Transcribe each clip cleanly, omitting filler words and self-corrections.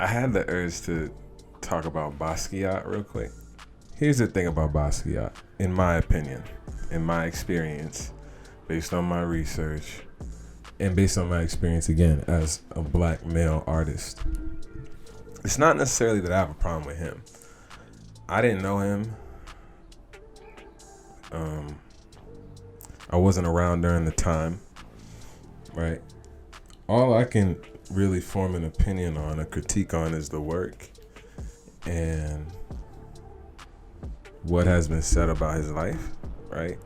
I had the urge to talk about Basquiat real quick. Here's the thing about Basquiat, in my opinion, in my experience, based on my research, and based on my experience again as a black male artist. It's not necessarily that I have a problem with him. I didn't know him. I wasn't around during the time, right? All I can really form an opinion on, a critique on, is the work and what has been said about his life, right?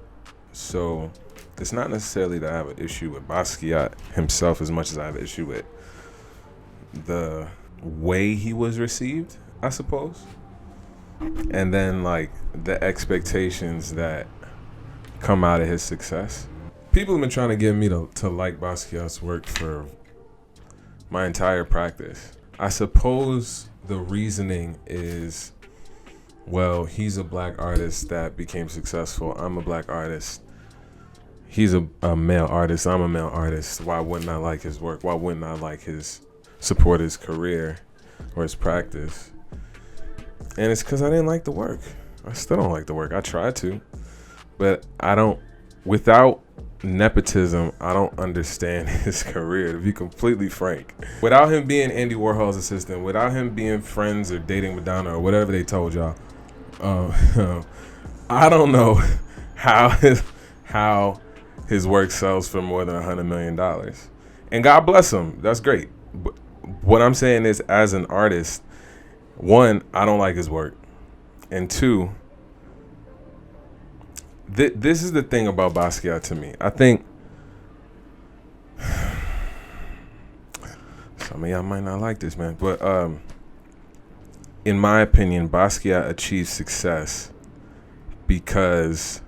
So it's not necessarily that I have an issue with Basquiat himself as much as I have an issue with the way he was received, I suppose. And then like the expectations that come out of his success. People have been trying to get me to like Basquiat's work for my entire practice. I suppose the reasoning is, well, he's a black artist that became successful. I'm a black artist. He's a male artist. I'm a male artist. Why wouldn't I like his work? Why wouldn't I like support his career or his practice? And it's because I didn't like the work. I still don't like the work. I tried to, but I don't. Without nepotism, I don't understand his career, to be completely frank. Without him being Andy Warhol's assistant, without him being friends or dating Madonna or whatever they told y'all, I don't know how his work sells for more than $100 million. And God bless him. That's great. But what I'm saying is, as an artist, one, I don't like his work. And two, this is the thing about Basquiat to me. I think some of y'all might not like this, man, but in my opinion, Basquiat achieved success because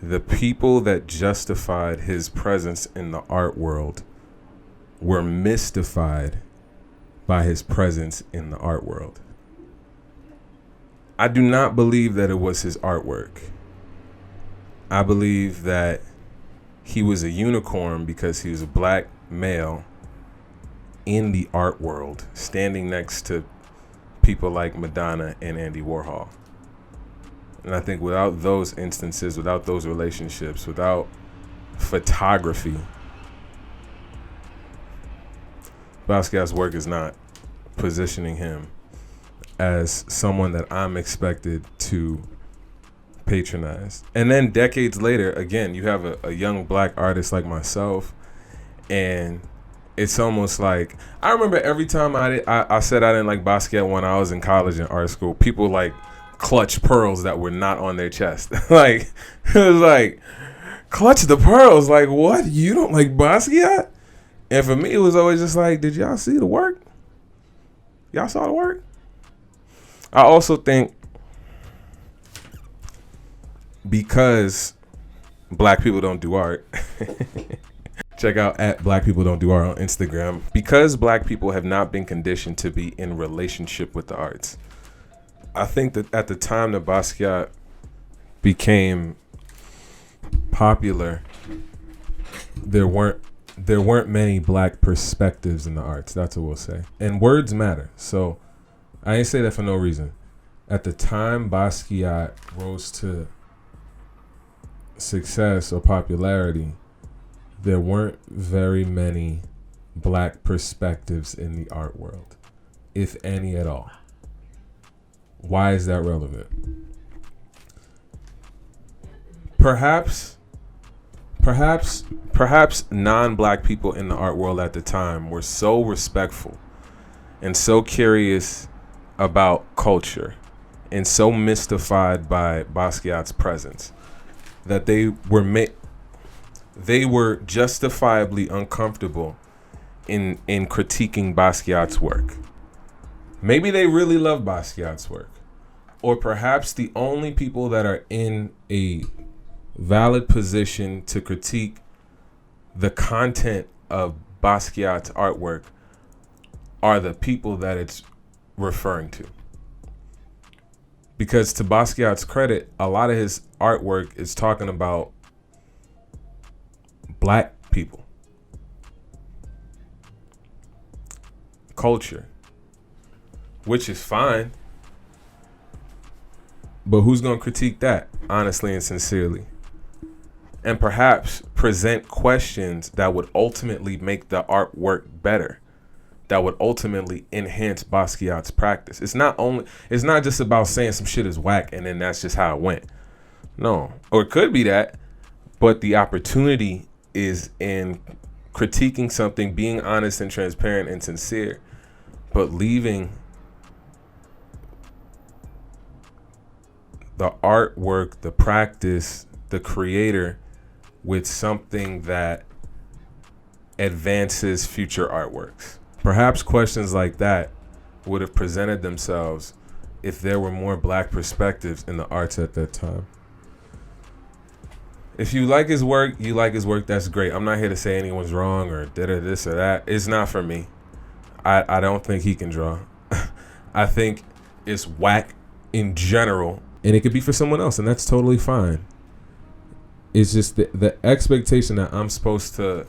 the people that justified his presence in the art world were mystified by his presence in the art world. I do not believe that it was his artwork. I believe that he was a unicorn because he was a black male in the art world, standing next to people like Madonna and Andy Warhol. And I think without those instances, without those relationships, without photography, Basquiat's work is not positioning him as someone that I'm expected to patronize. And then decades later, again, you have a young black artist like myself, and it's almost like, I remember every time I said I didn't like Basquiat when I was in college and art school, people like clutch pearls that were not on their chest. Like, it was like, clutch the pearls. Like, what? You don't like Basquiat? And for me, it was always just like, did y'all see the work? Y'all saw the work? I also think because black people don't do art, check out at Black People Don't Do Art on Instagram. Because black people have not been conditioned to be in relationship with the arts, I think that at the time that Basquiat became popular, there weren't many black perspectives in the arts. That's what we'll say. And words matter. So I ain't say that for no reason. At the time Basquiat rose to success or popularity, there weren't very many black perspectives in the art world, if any at all. Why is that relevant? Perhaps non-black people in the art world at the time were so respectful and so curious about culture and so mystified by Basquiat's presence that they were justifiably uncomfortable in critiquing Basquiat's work. Maybe they really love Basquiat's work. Or perhaps the only people that are in a valid position to critique the content of Basquiat's artwork are the people that it's referring to. Because to Basquiat's credit, a lot of his artwork is talking about black people, culture, which is fine. But who's going to critique that honestly and sincerely? And perhaps present questions that would ultimately make the artwork better, that would ultimately enhance Basquiat's practice. It's not just about saying some shit is whack and then that's just how it went. No. Or it could be that, but the opportunity is in critiquing something, being honest and transparent and sincere, but leaving the artwork, the practice, the creator with something that advances future artworks. Perhaps questions like that would have presented themselves if there were more black perspectives in the arts at that time. If you like his work, that's great. I'm not here to say anyone's wrong or did or this or that. It's not for me. I don't think he can draw. I think it's whack in general. And it could be for someone else, and that's totally fine. It's just the expectation that I'm supposed to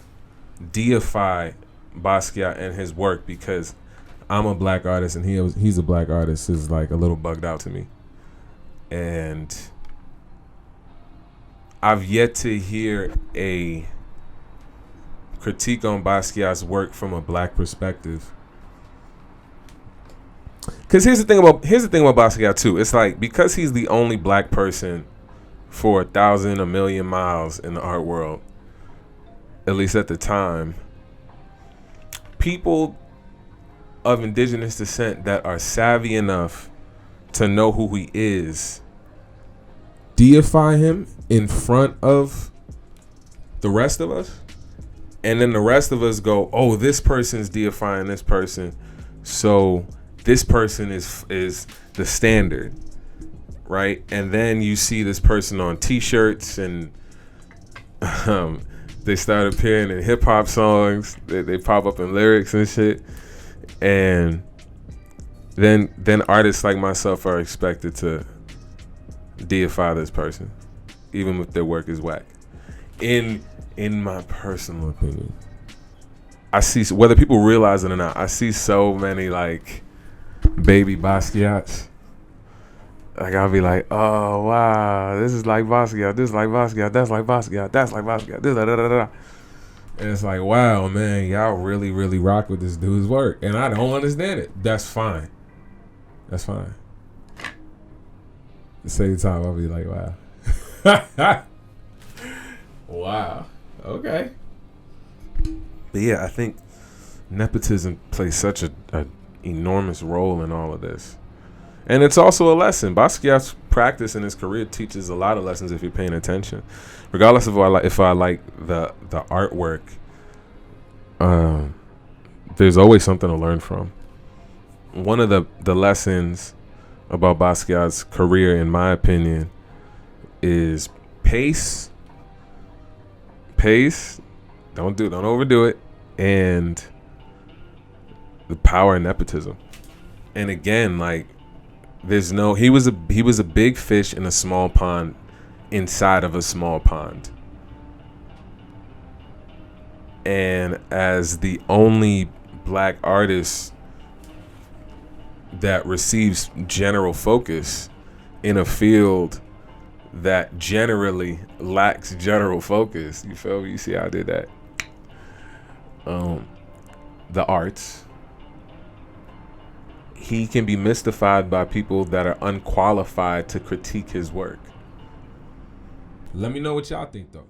deify Basquiat and his work because I'm a black artist and he's a black artist is like a little bugged out to me. And I've yet to hear a critique on Basquiat's work from a black perspective. Because here's the thing about Basquiat too. It's like because he's the only black person for 1,000, 1,000,000 miles in the art world, at least at the time, people of indigenous descent that are savvy enough to know who he is deify him in front of the rest of us, and then the rest of us go, "Oh, this person's deifying this person, so this person is the standard." Right? And then you see this person on t-shirts and they start appearing in hip-hop songs. They pop up in lyrics and shit. And then artists like myself are expected to deify this person, even if their work is whack. In my personal opinion, I see, whether people realize it or not, I see so many like baby Basquiats. Like I'll be like, oh wow, this is like Basquiat, this is like Basquiat, that's like Basquiat, that's like Basquiat, this da da da da. And it's like, wow, man, y'all really, really rock with this dude's work, and I don't understand it. That's fine. That's fine. At the same time, I'll be like, wow, wow, okay. But yeah, I think nepotism plays such a enormous role in all of this. And it's also a lesson. Basquiat's practice in his career teaches a lot of lessons if you're paying attention. Regardless of if I like the artwork, there's always something to learn from. One of the lessons about Basquiat's career, in my opinion, is pace. Pace. Don't overdo it. And the power of nepotism. And again, like, he was a big fish in a small pond inside of a small pond. And as the only black artist that receives general focus in a field that generally lacks general focus, you feel me? You see how I did that? The arts. He can be mystified by people that are unqualified to critique his work. Let me know what y'all think, though.